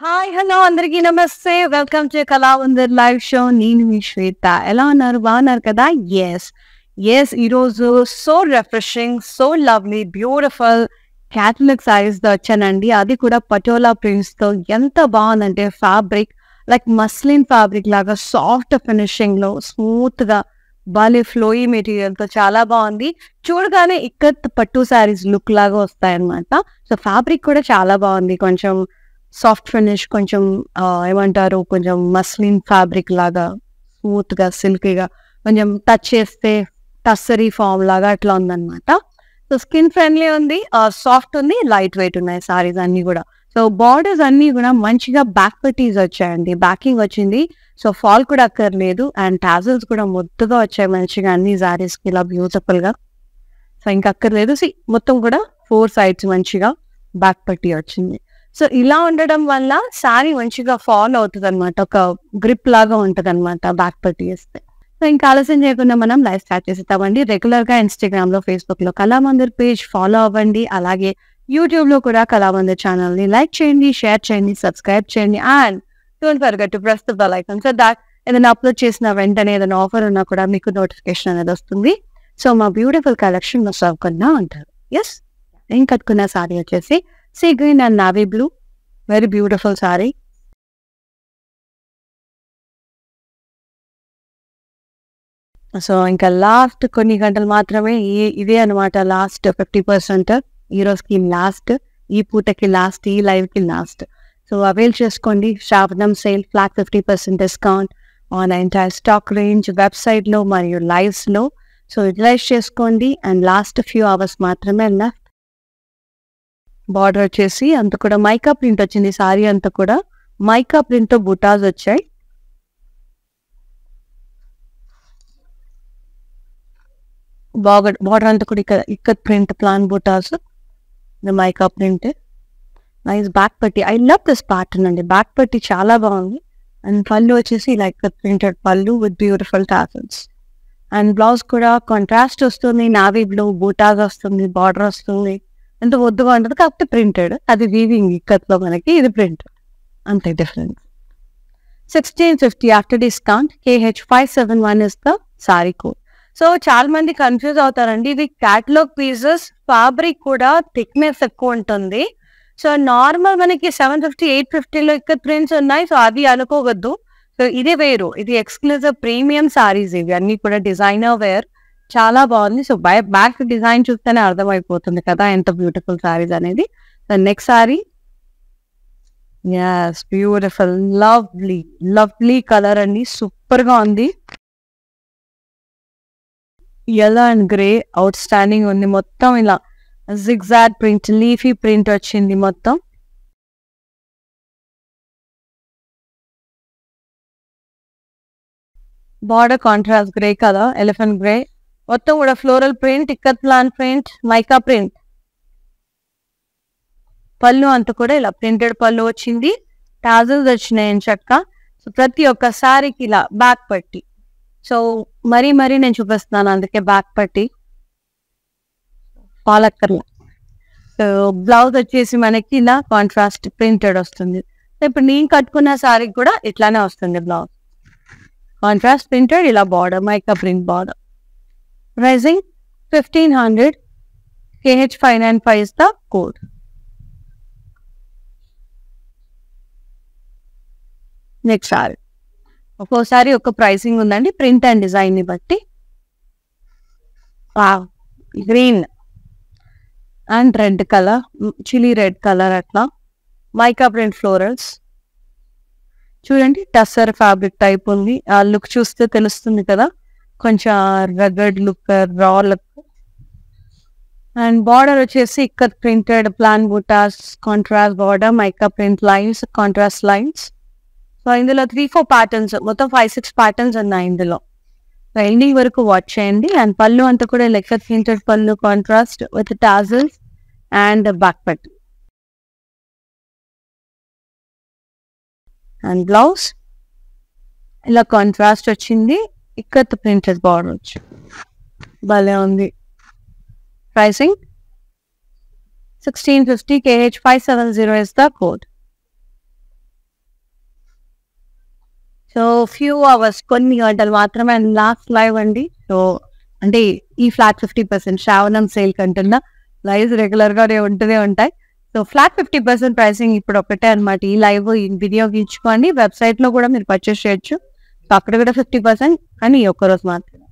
Hi hello అందరికీ నమస్తే welcome to కళావందర్ live show నేను మీ శ్వేత ఎలా ఉన్నారు బాగున్నారు కదా ఎస్ ఈరోజు so refreshing so lovely beautiful Catholic saris తో వచ్చానండి అది కూడా పటోలా ప్రింట్స్ తో ఎంత బాగుందంటే ఫ్యాబ్రిక్ లైక్ మస్లిన్ ఫ్యాబ్రిక్ లాగా సాఫ్ట్ ఫినిషింగ్ లో స్మూత్ గా బాలే ఫ్లోయీ మెటీరియల్ తో చాలా బాగుంది చూడగానే ఇక్కత్ పట్టు సారీస్ లుక్ లాగా వస్తాయన్నమాట సో ఫ్యాబ్రిక్ కూడా చాలా బాగుంది కొంచెం సాఫ్ట్ ఫినిష్ కొంచెం ఏమంటారు కొంచెం మస్లిన్ ఫ్యాబ్రిక్ లాగా స్మూత్ గా సిల్కీగా కొంచెం టచ్ చేస్తే టస్సరీ ఫామ్ లాగా అట్లా ఉందన్నమాట సో స్కిన్ ఫ్రెండ్లీ ఉంది సాఫ్ట్ ఉంది లైట్ వెయిట్ ఉన్నాయి సారీస్ అన్ని కూడా సో బార్డర్స్ అన్ని కూడా మంచిగా బ్యాక్ పట్టీస్ వచ్చాయండి బ్యాకింగ్ వచ్చింది సో ఫాల్ కూడా అక్కర్లేదు అండ్ టాజల్స్ కూడా ముద్దుగా వచ్చాయి మంచిగా అన్ని సారీస్ కి ఇలా బ్యూటిఫుల్ గా సో ఇంకా అక్కర్లేదు మొత్తం కూడా 4 sides మంచిగా బ్యాక్ పట్టీ వచ్చింది సో ఇలా ఉండడం వల్ల శారీ మంచిగా ఫాల్ అవుతుంది అనమాట ఒక గ్రిప్ లాగా ఉంటది అనమాట బ్యాక్ పట్టీ వేస్తే సో ఇంకా ఆలస్యం చేయకుండా మనం లైవ్ స్టార్ట్ చేసేస్తామండి రెగ్యులర్ గా ఇన్స్టాగ్రామ్ లో ఫేస్బుక్ లో కళామందిర్ పేజ్ ఫాలో అవ్వండి అలాగే యూట్యూబ్ లో కూడా కళామందిర్ ఛానల్ ని లైక్ చేయండి షేర్ చేయండి సబ్స్క్రైబ్ చేయండి and don't forget to press the bell icon so that ఏదైనా అప్లోడ్ చేసిన వెంటనే ఏదైనా ఆఫర్ ఉన్నా కూడా మీకు నోటిఫికేషన్ అనేది వస్తుంది సో మా బ్యూటిఫుల్ కలెక్షన్ మిస్ అవ్వకుండా ఉంటారు ఎస్ నేను కట్టుకున్న సారీ వచ్చేసి sea green and navy blue very beautiful sorry so ఇంకా లాస్ట్ కొన్ని గంటలు మాత్రమే ఇదే అనమాట లాస్ట్ 50% ఈ రోజుకి లాస్ట్ ఈ పూటకి లాస్ట్ ఈ లైవ్ కి లాస్ట్ సో అవైల్ చేసుకోండి శ్రావణం sale flat 50% discount on entire stock range website లో మరియు లైవ్స్ లో సో యూటిలైజ్ చేసుకోండి అండ్ లాస్ట్ ఫ్యూ అవర్స్ మాత్రమే లెఫ్ట్ బార్డర్ వచ్చేసి అంత కూడా మైకా ప్రింట్ వచ్చింది సారీ అంతా కూడా మైకా ప్రింట్ తో బుటాస్ వచ్చాయి బార్డర్ అంతా కూడా ఇక్కడ ప్రింట్ ప్లాన్ బుటాస్ మైకా ప్రింట్ నైస్ బ్యాక్ పట్టి ఐ లవ్ దిస్ ప్యాటర్న్ అండి బ్యాక్ పట్టి చాలా బాగుంది అండ్ పళ్ళు వచ్చేసి ఇలా ఇక్కడ ప్రింటెడ్ పళ్ళు with beautiful tassels and blouse కూడా కాంట్రాస్ట్ వస్తుంది నావీ బ్లూ బూటాస్ వస్తుంది బార్డర్ వస్తుంది ఎంత వద్దుగా ఉంటుంది కాకపోతే ప్రింటెడ్ అది వీవింగ్ ఇక్కత్లో మనకి ఇది ప్రింటెడ్ అంతే difference 1650 after discount KH571 is the sorry code so చాలా మంది కన్ఫ్యూజ్ అవుతారండి ఇది క్యాటలాగ్ పీసెస్ ఫ్యాబ్రిక్ కూడా థిక్నెస్ ఎక్కువ ఉంటుంది సో నార్మల్ మనకి 750 850లో ఇక్కడ ప్రింట్స్ ఉన్నాయి సో అది అనుకోవద్దు సో ఇది వేరు ఇది ఎక్స్క్లూజివ్ ప్రీమియం సారీస్ ఇవి అన్ని కూడా డిజైనర్ వేర్ చాలా బాగుంది సో బ్యాక్ డిజైన్ చూస్తేనే అర్థమైపోతుంది కదా ఎంత బ్యూటిఫుల్ సారీస్ అనేది so next sorry yes beautiful lovely colour అండి సూపర్ గా ఉంది yellow and grey out standing ఉంది మొత్తం ఇలా జిగ్జాగ్ ప్రింట్ లీఫీ ప్రింట్ వచ్చింది మొత్తం బార్డర్ కాంట్రాస్ట్ గ్రే కదా ఎలిఫెంట్ గ్రే మొత్తం కూడా floral print ikat plan print mica print పళ్ళు అంతా కూడా ఇలా ప్రింటెడ్ పళ్ళు వచ్చింది టాజల్స్ వచ్చినాయి చక్క సో ప్రతి ఒక్క సారీకి ఇలా బ్యాక్ పట్టి సో మరీ నేను చూపిస్తున్నాను అందుకే బ్యాక్ పట్టి పాలక్కర్లా సో బ్లౌజ్ వచ్చేసి మనకి ఇలా కాంట్రాస్ట్ ప్రింటెడ్ వస్తుంది ఇప్పుడు నేను కట్టుకున్న సారీ కూడా ఇట్లానే వస్తుంది బ్లౌజ్ కాంట్రాస్ట్ ప్రింటెడ్ ఇలా border mica print border pricing 1500 KH595 is the code. Next sorry ఒక్కోసారి ఒక ప్రైసింగ్ ఉందండి ప్రింట్ అండ్ డిజైన్ ని బట్టి green and red colour chilli red colour అట్లా మైకా ప్రింట్ ఫ్లోరల్స్ చూడండి టస్సర్ ఫ్యాబ్రిక్ టైప్ ఉంది ఆ లుక్ చూస్తే తెలుస్తుంది కదా కొంచెం rugged look raw look and border వచ్చేసి ఇక్కడ ప్రింటెడ్ ప్లాన్ బుటాస్ contrast border mica print lines contrast lines so ఇందులో 3-4 ప్యాటర్న్స్ మొత్తం 5-6 ప్యాటర్న్స్ ఉన్నాయి ఇందులో ఎండింగ్ వరకు వాచ్ చేయండి అండ్ పళ్ళు అంతా కూడా లెక్క ప్రింటెడ్ పళ్ళు contrast with tassels and back పట్టు అండ్ బ్లౌజ్ ఇలా కాంట్రాస్ట్ వచ్చింది ఇక్కడ ప్రింటెడ్ బార్డర్ వచ్చి భలే ఉంది pricing 1650 KH570 is the code so few hours, కొన్ని గంటలు మాత్రమే లాస్ట్ లైవ్ అండి. సో అంటే ఈ ఫ్లాట్ 50% శ్రావణం సేల్ కంటున్నా లైవ్స్ రెగ్యులర్ గానే ఉంటూనే ఉంటాయి. సో ఫ్లాట్ 50% ప్రైసింగ్ ఇప్పుడు ఒకటే అనమాట. ఈ లైవ్ వినియోగించుకోండి. వెబ్సైట్ లో కూడా మీరు పర్చేస్ చేయొచ్చు. సో అక్కడ కూడా 50%, కానీ ఈ ఒక్కరోజు మాత్రమే,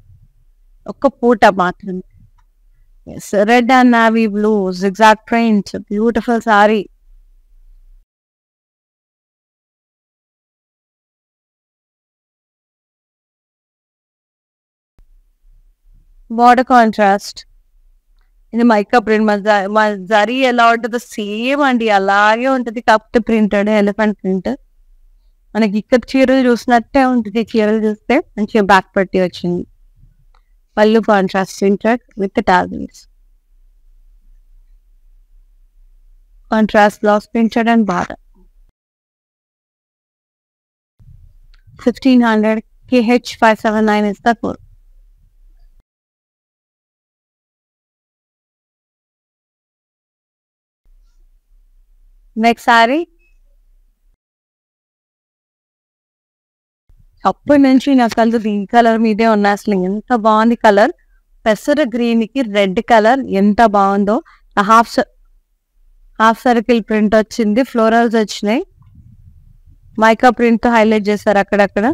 ఒక్క పూట మాత్రమే. Red and navy blue zigzag print, beautiful sorry. Border contrast. ఇది మైకా ప్రింట్. మా జరీ ఎలా ఉంటుందో సేమ్ అండి అలాగే ఉంటుంది, కాకపోతే ప్రింటెడ్ ఎలిఫెంట్ ప్రింట్. మనకి ఇక్కడ చీరలు చూసినట్టే ఉంటుంది. చీరలు చూస్తే మంచిగా బ్యాక్ పట్టి వచ్చింది. పళ్ళు contrast printed with tassels. Contrast blouse printed and border. 1500 KH 579 is the code. Next sorry. అప్పటి నుంచి నాకు అసలు గ్రీన్ కలర్ మీదే ఉన్నా. అసలు ఎంత బాగుంది కలర్. పెసర గ్రీన్ కి రెడ్ కలర్ ఎంత బాగుందో. హాఫ్ సర్కిల్ ప్రింట్ వచ్చింది, ఫ్లోరల్స్ వచ్చినాయి, మైకా ప్రింట్ హైలైట్ చేశారు అక్కడక్కడ.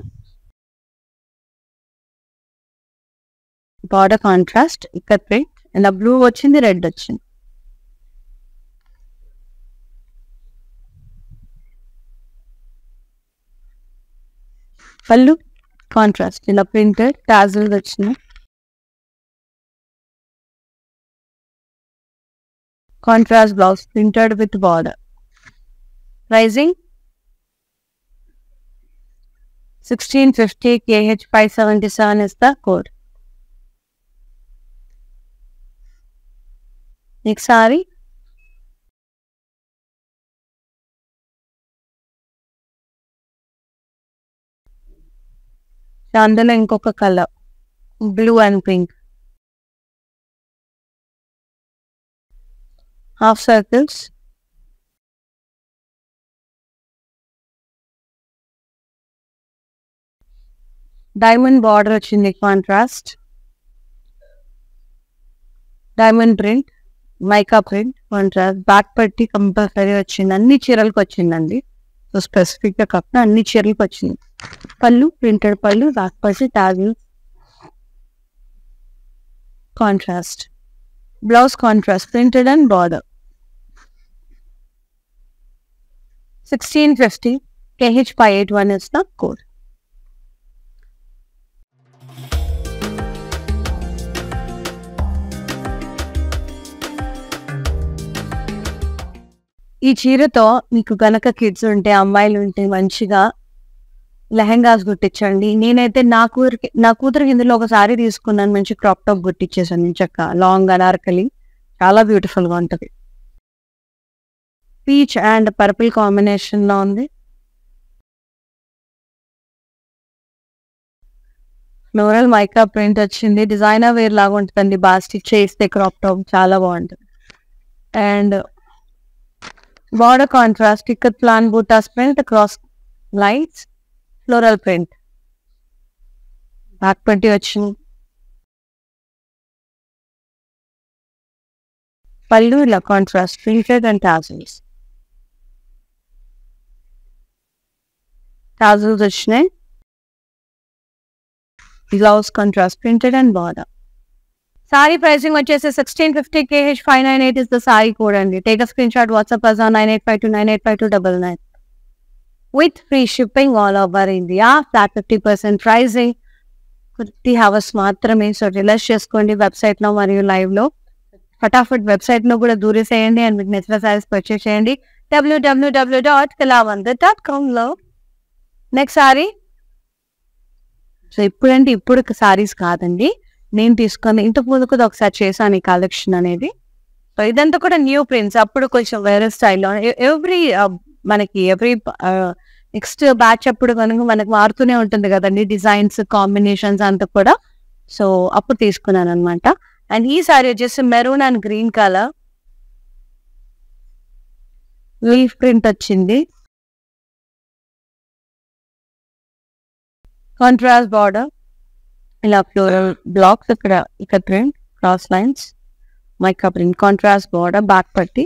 బార్డర్ కాంట్రాస్ట్ ఇక్కడ ప్రింట్, ఇలా బ్లూ వచ్చింది, రెడ్ వచ్చింది. పళ్ళు కాంట్రాస్ట్ ఇలా ప్రింటెడ్ టాజిల్స్ వచ్చినాయి. Contrast blouse printed with border. Pricing 1650 KH 577 is the code. Next sari. అందులో ఇంకొక colour blue and pink. Half circles, diamond border వచ్చింది, contrast diamond print, mica print, contrast. Back పట్టి compulsory వచ్చింది, అన్ని చీరలకు వచ్చిందండి. సో స్పెసిఫిక్ గా కాకుండా అన్ని చీరలకు వచ్చింది. పళ్ళు ప్రింటెడ్ పళ్ళు, బ్యాక్ పట్టి tassels. Contrast blouse contrast printed and border. 1650 KH 581 is the code. ఈ చీరతో మీకు గనక కిడ్స్ ఉంటే, అమ్మాయిలు ఉంటే మంచిగా లెహెంగాస్ గుట్టించండి. నేనైతే నా కూతురికి ఇందులో ఒక సారీ తీసుకున్నాను, మంచి క్రాప్ టాప్ గుట్టించేసాను చక్క, లాంగ్ అనార్కలి, చాలా బ్యూటిఫుల్ గా ఉంటది. పీచ్ అండ్ పర్పుల్ కాంబినేషన్ లో ఉంది. ఫ్లోరల్ మైకా ప్రింట్ వచ్చింది, డిజైనర్ వేర్ లాగా ఉంటుందండి. బాగా స్టిచ్ చేస్తే క్రాప్ టాప్ చాలా బాగుంటుంది. అండ్ బార్డర్ కాంట్రాస్ట్ ఇక్కడ ప్లాన్ బూటాస్ print, cross lines, floral print, back పట్టి వచ్చింది. పళ్ళు ఇలా contrast printed and tassels. Tassels వచ్చినాయి. Blouse contrast printed and border. Sari pricing వచ్చేసి 1650 KH 598 is the sari code అండి. Take a screenshot, WhatsApp us on 9852985299 with free shipping all over India. Flat 50% pricing, 50 hours మాత్రమే. So relax చేసుకోండి website లో మరియు live లో. ఫటాఫట్ website లో కూడా దూరేసేయండి అండ్ మీకు నచ్చిన సారీస్ పర్చేస్ చేయండి www.kalawandir.com లో. Next sorry. సో ఇప్పుడంటే ఇప్పుడు సారీస్ కాదండి, నేను తీసుకొని ఇంతకు ముందు కూడా ఒకసారి చేశాను ఈ కలెక్షన్ అనేది. సో ఇదంతా కూడా న్యూ ప్రింట్స్, అప్పుడు కొంచెం వేరే స్టైల్లో. మనకి ఎవ్రీ నెక్స్ట్ బ్యాచ్ అప్పుడు కనుక మనకు మారుతూనే ఉంటుంది కదండి డిజైన్స్, కాంబినేషన్స్ అంతా కూడా. సో అప్పుడు తీసుకున్నాను అనమాట. అండ్ ఈ సారీ వచ్చేసి maroon and green colour leaf print వచ్చింది. కాంట్రాస్ట్ బార్డర్, ఇలా ఫ్లోరల్ బ్లాక్స్ ఇక్కడ print, cross lines, mica print, contrast border, back పట్టి,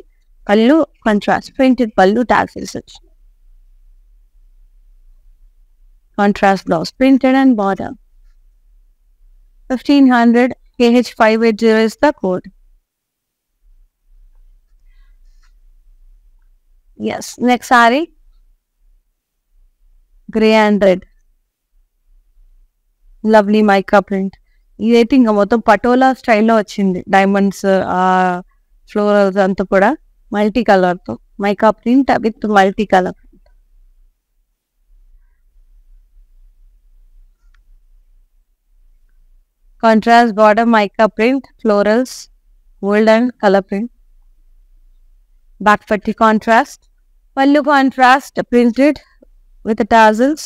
పళ్ళు కాంట్రాస్ట్ ప్రింటెడ్ పళ్ళు, టాసిల్స్ వచ్చింది. Contrast blouse, printed and border. 1500 KH580 is the code. Yes, next saree, grey and red. Lovely mica print. ఇదైతే ఇంకా మొత్తం పటోలా స్టైల్లో వచ్చింది. డైమండ్స్, ఫ్లోరల్స్ అంతా కూడా మల్టీ కలర్తో mica print with multi colour. Contrast border, mica print, florals, gold and colour print. Back పట్టి contrast, పళ్ళు contrast printed with tassels,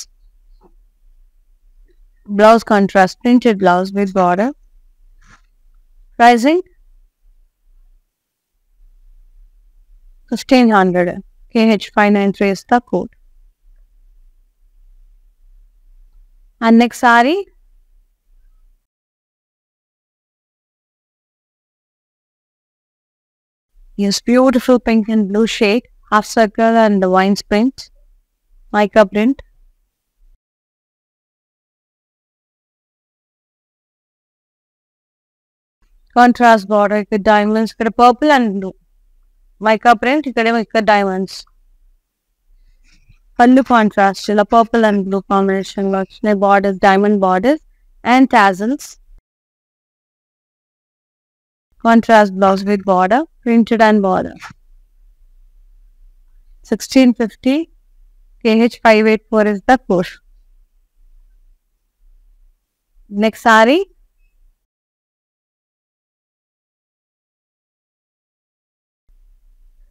blouse contrast printed blouse with border. Pricing 1500 KH593 is the code. And next saree, yes, beautiful pink and blue shade, half circle and the wine print, mica print. Contrast border, ఇక్కడ diamonds, ఇక్కడ purple and blue. Mica print, ఇక్కడ diamonds. పళ్ళు contrast, ఇలా purple and blue combination లో వచ్చినాయి. Borders, diamond borders and tassels. Contrast blouse with border, printed and border. 1650 KH584 is the code. Next saree,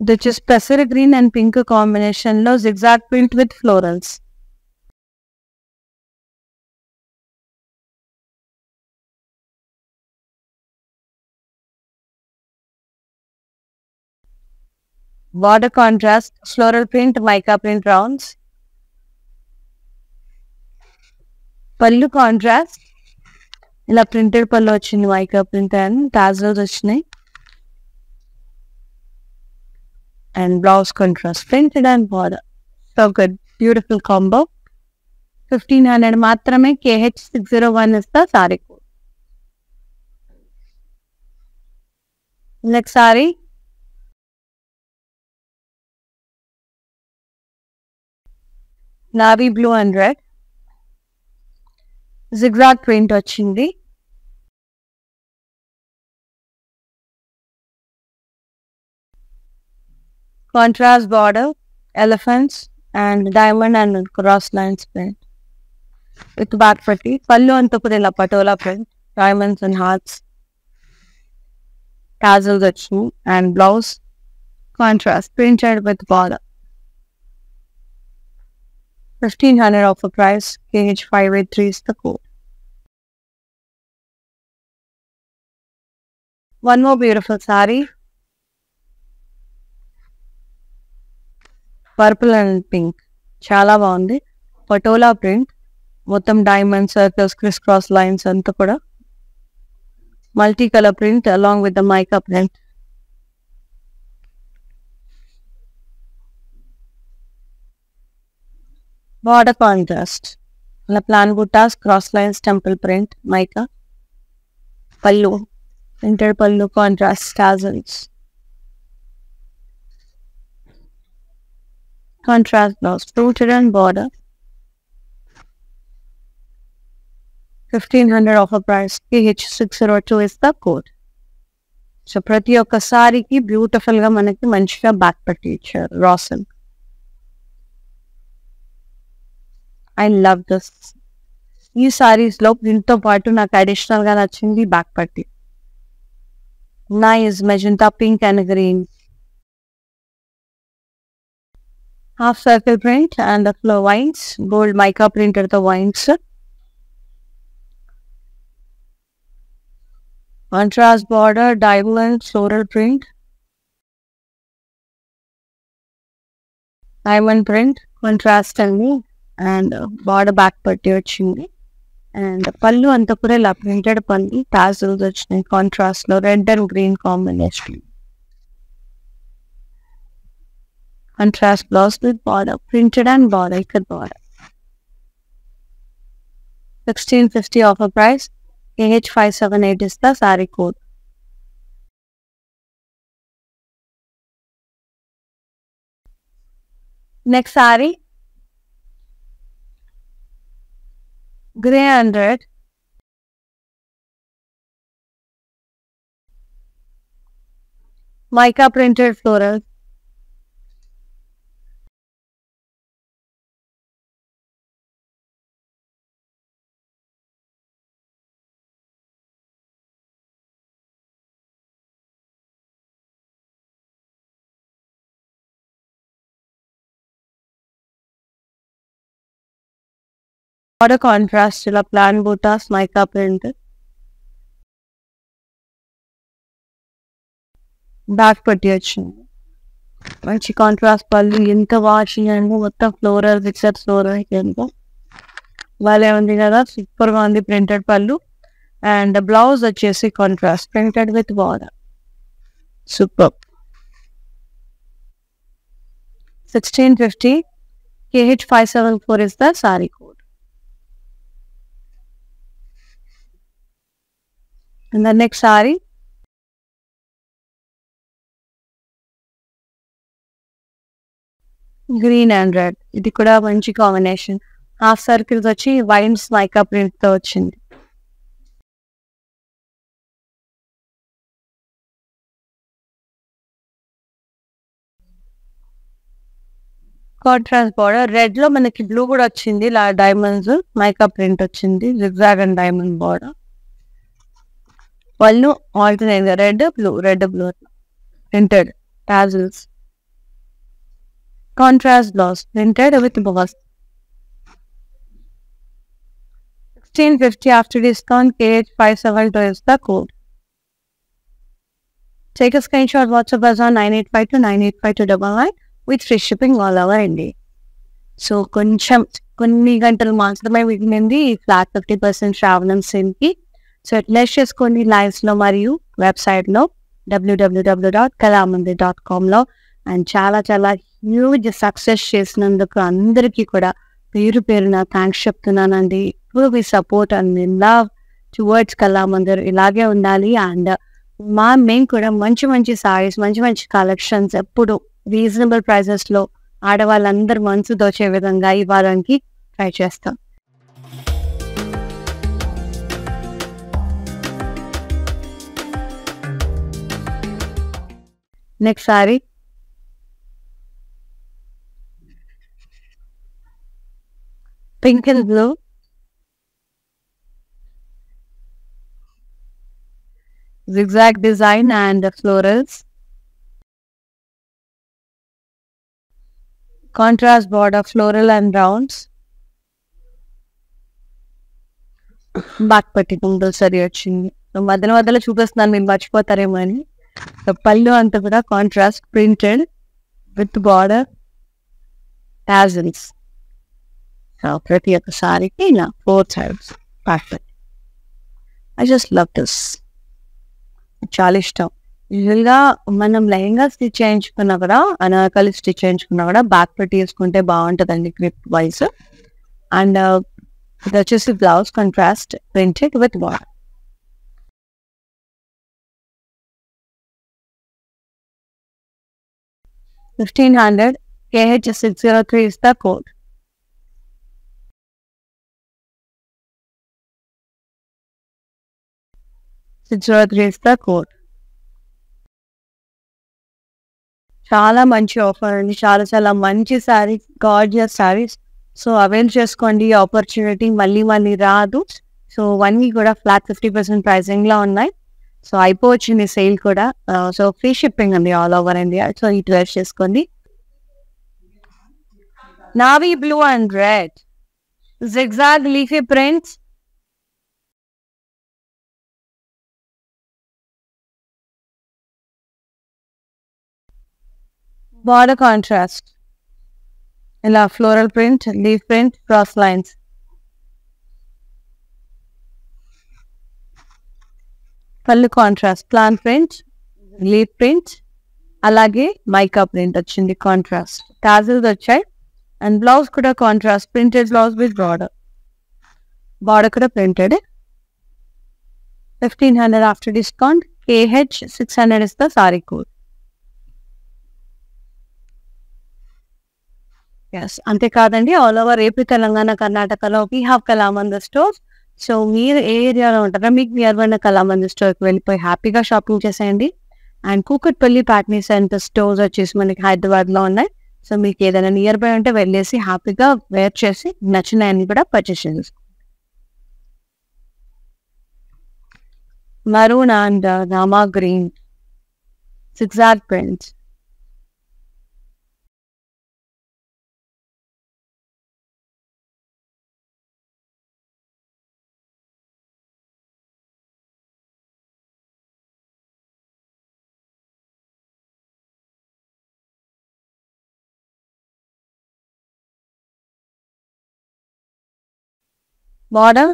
which is pear green and pink combination lo zigzag print with florals. Border contrast, floral print, mica print rounds. పళ్ళు contrast, ఇలా printed పళ్ళు వచ్చింది, mica print and tassels వచ్చినాయి. And blouse contrast printed and border. So good, beautiful combo. 1500 మాత్రమే. KH601 is the saree code. Next saree, navy blue and red, zigzag print వచ్చింది. Contrast border, elephants and diamond and cross lines print with back patti. Pallu anta kuda ila patola print, diamonds and hearts, tassels vachinu, and blouse contrast printed with border. 1500 offer price. KH583 is the code. One more beautiful saree, purple and pink, చాలా బాగుంది. Patola print, మొత్తం diamond circles, criss cross lines అంతా కూడా multi colour print along with the mica print. Border contrast, అలా plain బుట్టాస్, cross lines, temple print, mica. పళ్ళు printed పళ్ళు, contrast tassels. Contrast blouse, printed and border. 1500 offer price. KH602 is the code. So ప్రతి ఒక్క సారీకి beautiful గా మనకి మంచిగా బ్యాక్ పట్టి ఇచ్చారు. Raw silk. I love this. ఈ సారీస్ లో దీంతో పాటు నాకు అడిషనల్ గా నచ్చింది బ్యాక్ పట్టి. Nice magenta pink and green. Half circle print and the flow vines, gold mica printed the vines. Contrast border, diamond floral print, diamond print, contrast and border back patti vachindi. And పళ్ళు అంతా కూడా ఇలా printed పళ్ళు, tassels వచ్చినాయి contrast లో, red and green combination. Contrast blouse with border, printed and border, ikat border. 1650 offer price. AH578 is the saree code. Next saree, grey and red. Mica printed floral. Border contrast ఇలా plan buttas, mica print. Back పట్టి వచ్చింది. మంచి contrast పళ్ళు, ఎంత washing అండి, మొత్తం floral ఫిక్సర్ floral ఎంత వాళ్ళే ఉంది కదా, సూపర్ గా ఉంది ప్రింటెడ్ పళ్ళు. అండ్ బ్లౌజ్ వచ్చేసి contrast printed with border, super. 1650 KH574 is the saree code. And the next saree, green and red. ఇది కూడా మంచి కాంబినేషన్. హాఫ్ సర్కిల్స్ వచ్చి వైన్స్ మైకా ప్రింట్ తో వచ్చింది. కాంట్రాస్ట్ బార్డర్, రెడ్ లో మనకి బ్లూ కూడా వచ్చింది, ఇలా డైమండ్స్ మైకా ప్రింట్ వచ్చింది, జిగ్జాగ్ అండ్ డైమండ్ బార్డర్. పళ్ళు alternate red blue printed tassels. Contrast blouse printed with bows. 1650 after discount. KH572 is the code. Take a screenshot, WhatsApp us on 9852985299 with free shipping all over India. So కొన్ని గంటలు మాత్రమే మిగిలింది flat 50% శ్రావణం సేల్కి. So అట్లెస్ చేసుకోండి లైవ్స్లో మరియు వెబ్సైట్లో www.kalamandir.comలో. And చాలా చాలా హ్యూజ్ సక్సెస్ చేసినందుకు అందరికీ కూడా పేరు పేరున థ్యాంక్స్ చెప్తున్నానండి. ఇప్పుడు మీ support and love towards Kalamandir ఇలాగే ఉండాలి. అండ్ మేము కూడా మంచి మంచి సారీస్, మంచి మంచి కలెక్షన్స్ ఎప్పుడు రీజనబుల్ ప్రైజెస్లో ఆడవాళ్ళందరూ మనసు దోచే విధంగా ఇవ్వడానికి ట్రై చేస్తాం. Next sorry, pink and blue, zigzag design and florals, contrast border, floral and rounds, back పట్టి కంపల్సరీ వచ్చింది. మధ్యలో చూపిస్తున్నాను, మీరు మర్చిపోతారేమో అని. పళ్ళు అంతా కూడా contrast printed with border tassels. ప్రతి ఒక్క సారీకి ఇలా 4 sides బ్యాక్ పట్టి. ఐ జస్ట్ లవ్ దిస్, చాలా ఇష్టం. యూజువల్గా మనం లెహంగా స్టిచ్ చేయించుకున్నా కూడా, అనార్కలి స్టిచ్ చేయించుకున్నా కూడా బ్యాక్ పట్టి వేసుకుంటే బాగుంటుందండి గ్రిప్ వైజ్. అండ్ ఇది వచ్చేసి blouse contrast printed with border. 1500 KH603 is the code. చాలా మంచి ఆఫర్ అండి, చాలా చాలా మంచి saris, gorgeous saris. So avail చేసుకోండి, ఆపర్చునిటీ మళ్ళీ రాదు. సో 1 week కూడా ఫ్లాట్ 50% ప్రైసింగ్ లో ఉన్నాయి. సో అయిపోవచ్చింది సేల్ కూడా. సో ఫ్రీ షిప్పింగ్ అండి ఆల్ ఓవర్ ఇండియా. సో ఈ డ్రెస్ చేసుకోండి. Navy blue and red, zigzag leafy prints, border contrast, ఇలా floral print, leaf print, cross lines. పళ్ళు contrast plain print, leaf print, అలాగే మైకా ప్రింట్ వచ్చింది contrast. Tassels వచ్చాయి and blouse కూడా contrast printed blouse with border. Border కూడా printed. 1500 after discount. KH 600 is the saree code. Yes అంతేకాదండి, all over AP, Telangana, కర్ణాటకలో we have Kalamandir stores. So మీరు ఏ ఏరియాలో ఉంటారో మీకు నియర్ బై కళామందిర్ స్టోర్కి వెళ్ళిపోయి హ్యాపీగా షాపింగ్ చేసేయండి. And Kukatpally Patny centre stores వచ్చేసి మనకి హైదరాబాద్లో ఉన్నాయి. సో మీకు ఏదైనా నియర్ బై ఉంటే వెళ్ళేసి హ్యాపీగా వేర్ చేసి నచ్చినాయని కూడా పర్చేస్ చేసుకోండి. Maroon and Rama green, zigzag print. Border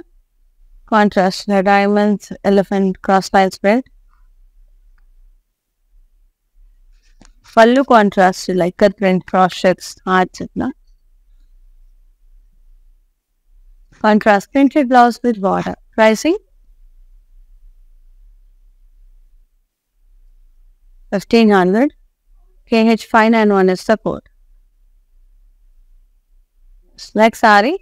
contrast, the diamonds, elephant, crossline spread. Pallu contrast, like cut print, cross checks, hearts, contrast printed blouse with border. Pricing 1500. KH 591 is the code. Next saree.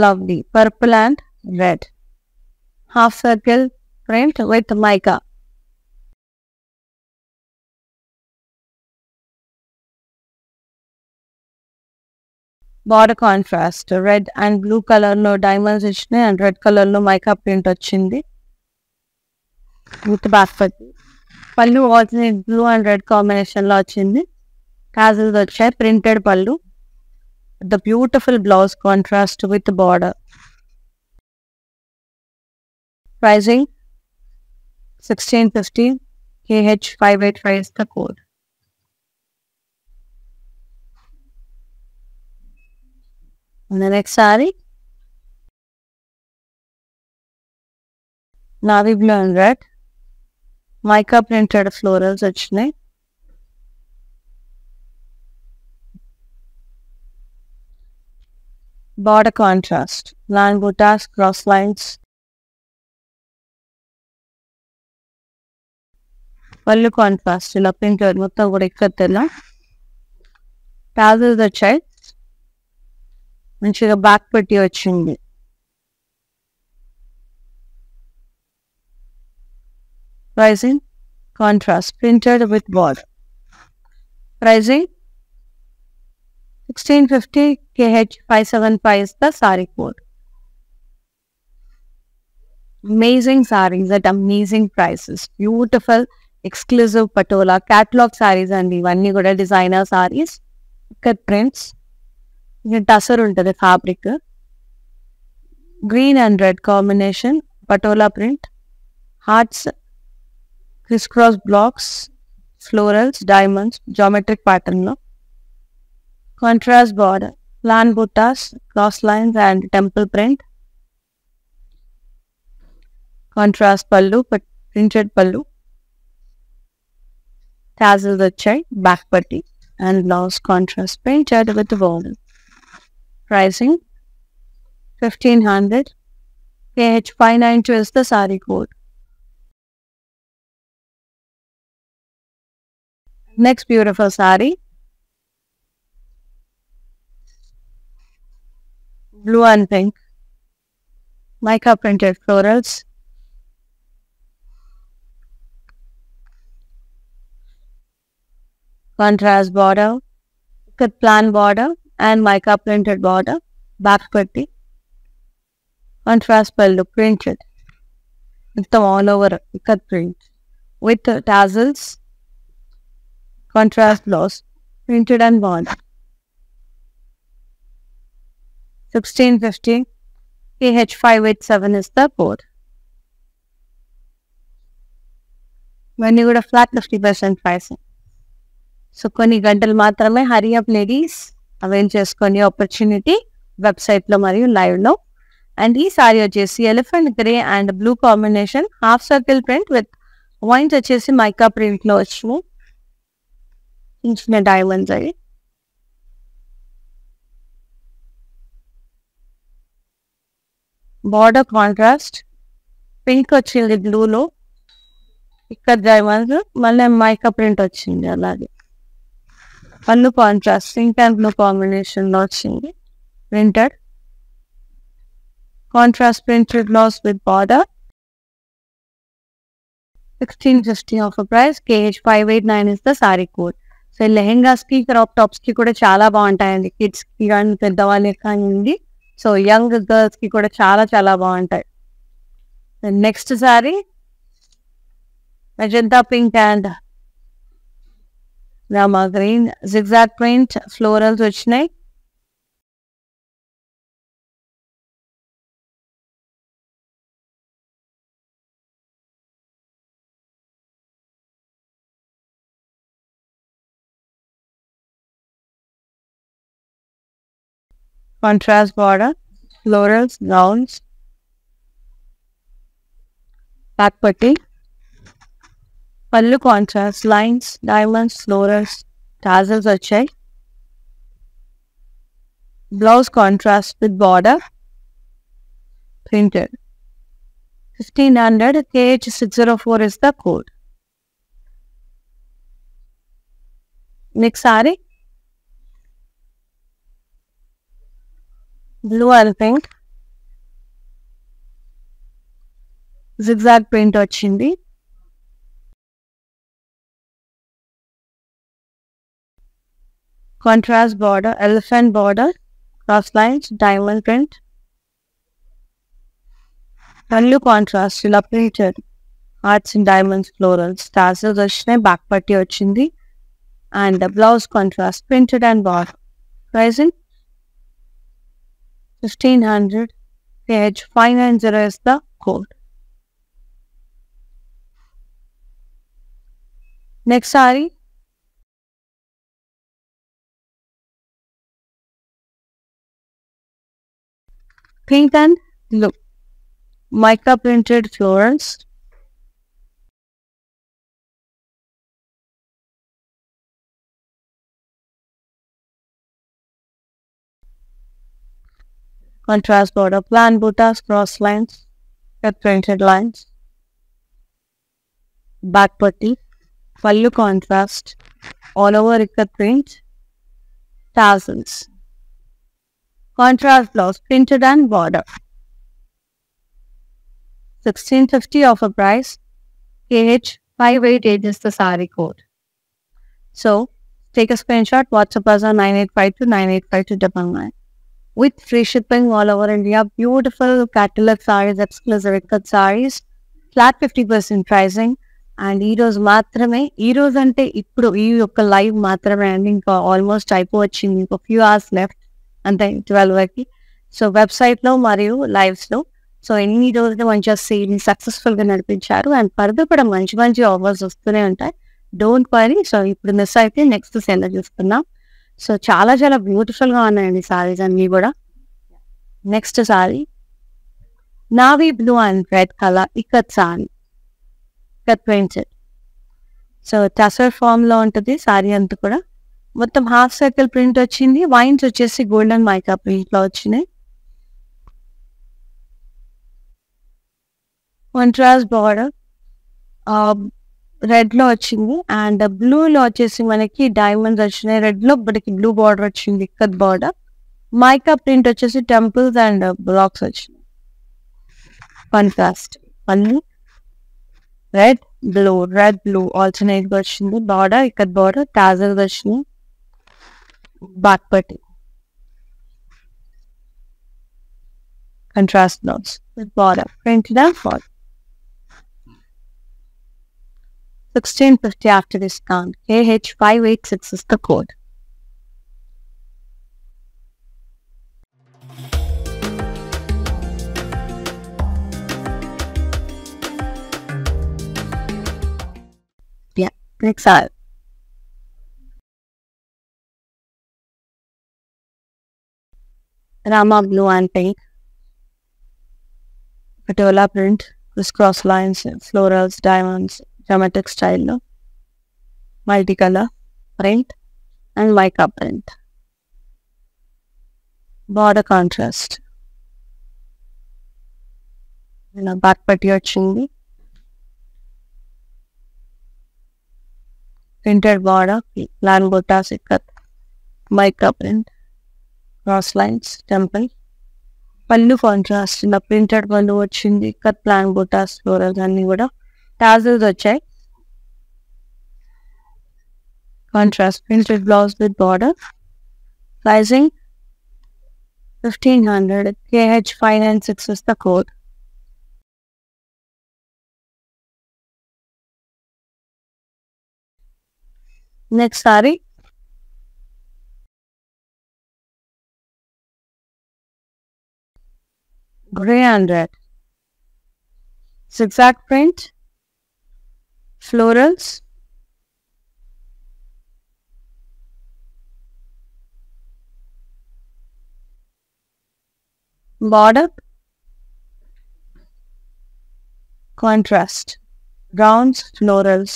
Lovely purple and red, half circle print with mica. Border contrast, red and blue color lo diamonds ichinayi and red color lo mica print వచ్చింది with back పట్టి. పళ్ళు alternate blue and red combination లో వచ్చింది. tassels వచ్చాయి, printed పళ్ళు. The beautiful blouse contrast with the border. Pricing 1650. KH 585 is the code. And the next saree, navy blue and red, mica printed florals వచ్చినాయి. Border contrast, line buttas, cross lines. పళ్ళు contrast ఇలా printed మొత్తం కూడా ఇక్కత్తిలా. Tassels వచ్చాయి, మంచిగా back పెట్టి వచ్చింది. Pricing contrast printed with border. Pricing 1650. KH 575 is the saree code. Amazing sarees at amazing prices. Beautiful, exclusive patola catalog sarees and ivanni kuda designer sarees. Cut prints. Tussar untadi fabric. Green and red combination. Patola print. Hearts, crisscross blocks, florals, diamonds, geometric pattern lo. Contrast border, plan buttas, cross lines and temple print. Contrast pallu, but printed pallu. Tassels vachai, back patti and blouse contrast printed with the border. Pricing 1500. KH 592 is the saree code. Next beautiful saree. Blue and pink, mica printed florals, contrast border, cut plan border and mica printed border, back patti, contrast pallu printed, all over cut print with tassels, contrast blouse, printed and border. 1650. KH 587 is the code. When you got a flat 50% pricing. So కొన్ని గంటలు మాత్రమే, hurry up ladies, avail చేసుకునే opportunity వెబ్సైట్లో మరియు లైవ్లో. And ఈ sorry వచ్చేసి elephant grey and blue combination, half circle print with wines వచ్చేసి మైకా ప్రింట్ లో వచ్చినాయి, చిన్న డైమండ్స్ అవి. బార్డర్ కాంట్రాస్ట్ పింక్ వచ్చింది బ్లూలో, ఇక్కడ డైమండ్స్, మళ్ళీ మైకా ప్రింట్ వచ్చింది అలాగే. పళ్ళు contrast pink and blue combination లో వచ్చింది printed. Contrast printed blouse with border. 1650 offer price. KH589 is the saree code. So lehengas కి క్రాప్ టాప్స్ కి కూడా చాలా బాగుంటాయండి, కిడ్స్ కి కానీ పెద్దవాళ్ళకి కానీ. సో యంగ్ గర్ల్స్ కి కూడా చాలా చాలా బాగుంటాయి. Next sorry magenta pink and Rama green zigzag print florals వచ్చినాయి. Contrast border, florals, gowns, back putty, pallu contrast, lines, diamonds, florals, tassels వచ్చాయి. Blouse contrast with border, printed. 1500, KH604 is the code. Next saree, blue and pink, zigzag print వచ్చింది. Contrast border, elephant border, cross lines, diamond print. Pallu contrast ఇలా printed, hearts and diamonds, florals, tassels వచ్చినాయి, back putty వచ్చింది. And the blouse contrast printed and border. Pricing 1500, KH590 is the code. Next saree, pink and blue, mica printed florals. Contrast border, plan buttas, cross lines, cut printed lines, back putty, pallu contrast, all over ikat print, tassels. Contrast blouse, printed and border. 1650 offer price. KH588 is the saree code. So take a screenshot, WhatsApp us on 9852985299. With free shipping all over India. Beautiful catalog sarees, exclusive ikat sarees, flat 50% pricing. And ఈ రోజు మాత్రమే, ఈ రోజు అంటే ఇప్పుడు ఈ యొక్క live మాత్రమే అండి, ఇంకా ఆల్మోస్ట్ అయిపోవచ్చింది, ఇంకో ఫ్యూ అవర్స్ లెఫ్ట్ అంతే 12 వరకు. సో వెబ్సైట్లో మరియు లైవ్స్లో సో ఎన్ని రోజులు మంచిగా సేల్ సక్సెస్ఫుల్గా నడిపించారు. అండ్ ఫర్దర్ కూడా మంచి మంచి ఆఫర్స్ వస్తూనే ఉంటాయి, డోంట్ వరీ. సో ఇప్పుడు మిస్ అయితే నెక్స్ట్ సెల్ చూస్తున్నాం. సో చాలా చాలా బ్యూటిఫుల్గా ఉన్నాయండి సారీస్ అన్నీ కూడా. Next sorry navy blue and red colour ikat sorry, ikat printed. So tussar ఫామ్లో ఉంటుంది సారీ అంతా కూడా. మొత్తం హాఫ్ సర్కిల్ ప్రింట్ వచ్చింది, వైన్స్ వచ్చేసి గోల్డెన్ మైకా ప్రింట్లో వచ్చినాయి. కాంట్రాస్ట్ బార్డర్ రెడ్ లో వచ్చింది, అండ్ బ్లూలో వచ్చేసి మనకి డైమండ్స్ వచ్చినాయి. రెడ్ లో మనకి బ్లూ బార్డర్ వచ్చింది, ఇక్కత్ బార్డర్. మైకా ప్రింట్ వచ్చేసి టెంపుల్స్ అండ్ బ్లాక్స్ వచ్చినాయి. కాంట్రాస్ట్ పళ్ళు రెడ్ బ్లూ ఆల్టర్నేట్ గా వచ్చింది. బార్డర్ ఇక్కత్ బార్డర్, టాజల్స్ వచ్చినాయి, బ్యాక్ పట్టి. Contrast blouse with border printed and border. 1650 after discount. KH586 is the code. Yeah, next up. Rama blue and pink. patola print, crisscross lines, florals, diamonds, dramatic style, multicolor print, and mica print. Border contrast. Back patti వచ్చింది. Printed border, plan buttas ikkat, mica print, cross lines, temple. పళ్ళు contrast ఇలా printed పళ్ళు వచ్చింది. Cut plan బుటాస్ florals అన్ని కూడా tassels వచ్చాయి. Contrast printed blouse with border. Pricing 1500. KH596 is the code. Next saree. Grey and red. Zigzag print. Florals. Border. Contrast. Rounds, florals.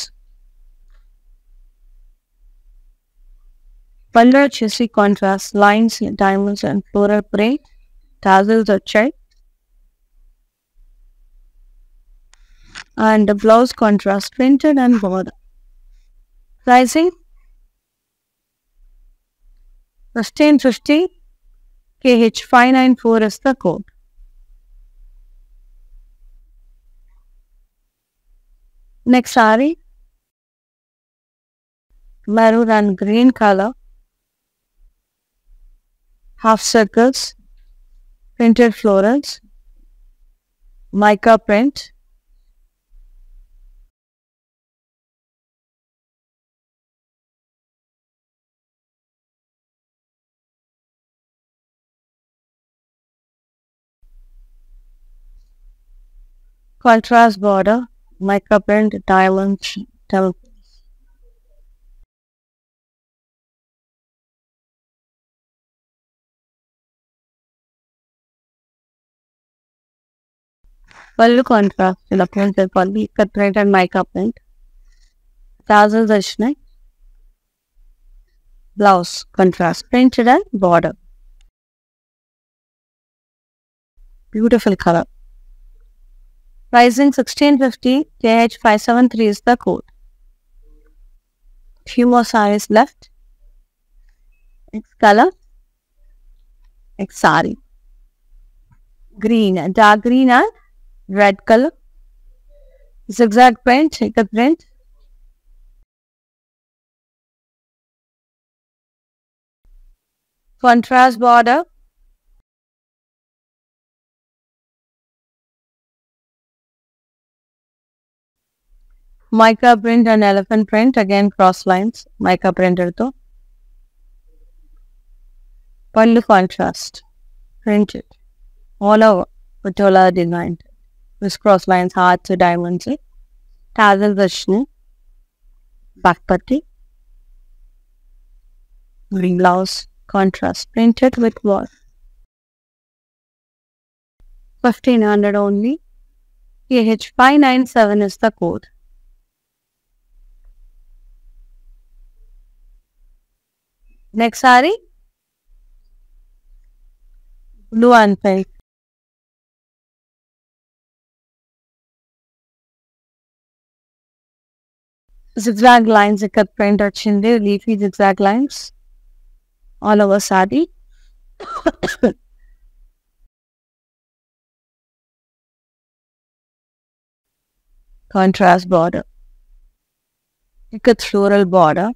పళ్ళు వచ్చేసి contrast lines, diamonds and floral print. Tassels వచ్చాయి. And the blouse contrast printed and border. Pricing 1550. KH594 is the code. Next saree. Maroon and green color. Half circles. Printed florals. Mica print. Contrast border, mica print, diamonds, temples. Pallu contrast, ఇలా printed pallu, ఇక్కడ printed mica print. Tassels వచ్చినాయి. Blouse contrast, printed and border. Beautiful color. Pricing 1650. KH573 is the code. Few more sarees left. Next color. Next saree. Green, dark green and red color. Zigzag print, checkered print. Contrast border. Mica print and elephant print, again cross lines, mica printer to. Pallu contrast, printed, all over, patola design, with cross lines, hearts, diamonds, tassels vachni, back patti, green blouse, contrast, printed with what? 1500 only. KH597 is the code. Next saree. Blue and pink. Zigzag lines ikkat print వచ్చింది. Leafy zigzag lines all over saree. Contrast border. Ikkat floral border.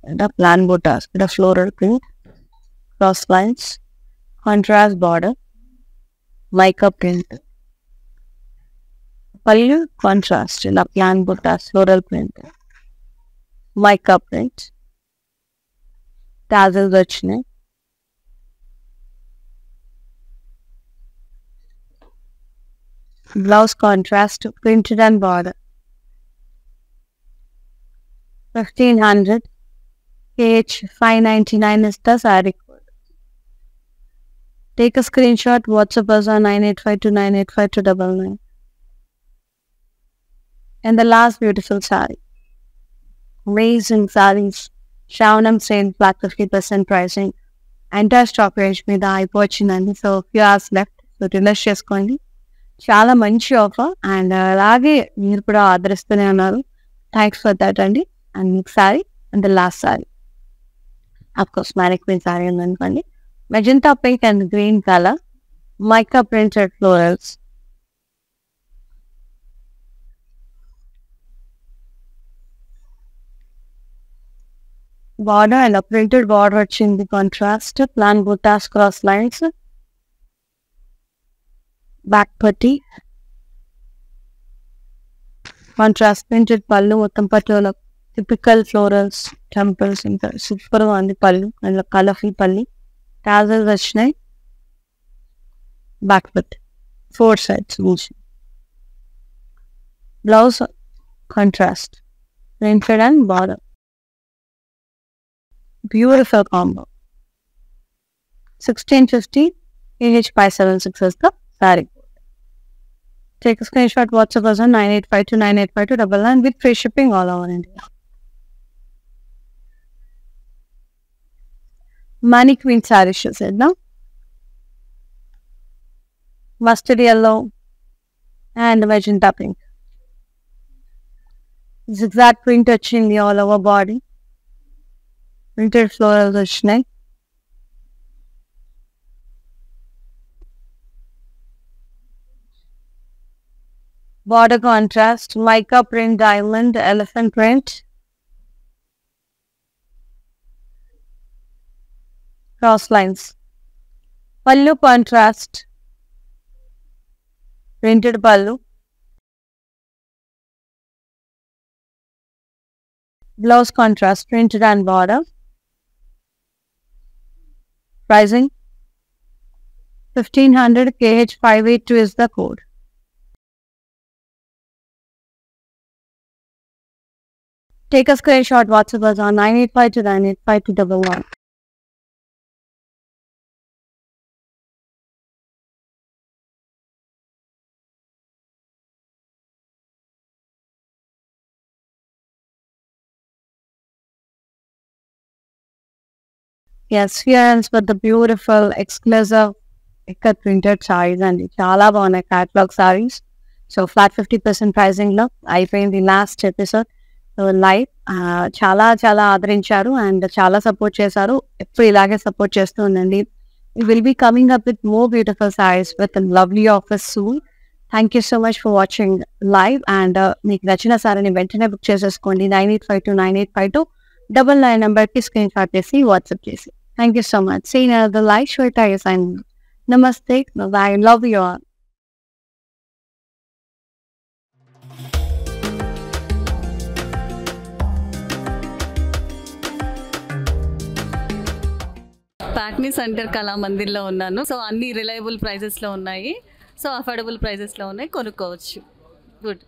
And a plan buttas with a floral print, cross lines, contrast border, mica print. Pallu contrast in a plan buttas, floral print, mica print, tassels vachne. Blouse contrast, printed and border. 1500. KH599 is the saree code. Take a screenshot, WhatsApp us on 9852985299. And the last beautiful saree. Amazing sarees. Shravanam sale, flat 50% pricing. Entire stock range మీద అయిపోవచ్చిందండి. So few hours left. So realise చేసుకోండి. చాలా మంచి offer and అలాగే మీరు కూడా ఆదరిస్తూనే ఉన్నారు. థ్యాంక్స్ ఫర్ దట్ అండి. అండ్ మీకు sari and the last sari of course mannequin sari ఉందనుకోండి. Magenta pink and green colour mica printed florals. Border and printed border వచ్చింది. కాంట్రాస్ట్ ప్లాన్ బుటాస్ క్రాస్ లైన్స్, బ్యాక్ పట్టి, కాంట్రాస్ట్ ప్రింటెడ్ పళ్ళు, మొత్తం పట్టులో టిపికల్ ఫ్లోరల్స్, టెంపుల్స్, ఇంకా సూపర్గా ఉంది పళ్ళు అండ్ కలర్ఫుల్ పల్లి. టాజల్స్ వచ్చినాయి. బ్యాక్ పట్టి 4 sides నుంచి. Blouse contrast printed and border. Beautiful combo. 1650 AH 576 is the saree. Take a screenshot, WhatsApp us on 9852985299 with free shipping all over India. Mannequin saree she said now. Mustard yellow and magenta pink. Zigzag print touching the all over body. Printed florals వచ్చినాయి. Border contrast, mica print diamond, elephant print, cross lines. Pallu contrast, printed pallu. Blouse contrast, printed and border. Pricing 1500 KH 582 is the code. Take a screenshot, WhatsApp us on 9852985211. Yes, here ends with the beautiful exclusive ikat printed sarees and చాలా బాగున్నాయి catalog sarees. So flat 50% pricing లో అయిపోయింది last episode. Live చాలా చాలా ఆదరించారు and చాలా support చేశారు. ఎప్పుడు ఇలాగే సపోర్ట్ చేస్తూ ఉండండి. Will be coming up with more beautiful saris with lovely offers soon. Thank you so much for watching live and మీకు నచ్చిన సారీని వెంటనే బుక్ చేసేసుకోండి. 9852985299 నెంబర్కి స్క్రీన్ షాట్ చేసి వాట్సాప్ చేసి. Thank you so much. See you in another live show. నమస్తే, bye, love you all. ప్యాక్నీ సెంటర్ కళామందిర్లో ఉన్నాను. సో అన్ని రిలయబుల్ ప్రైజెస్లో ఉన్నాయి. సో అఫోర్డబుల్ ప్రైజెస్లో ఉన్నాయి, కొనుక్కోవచ్చు. గుడ్.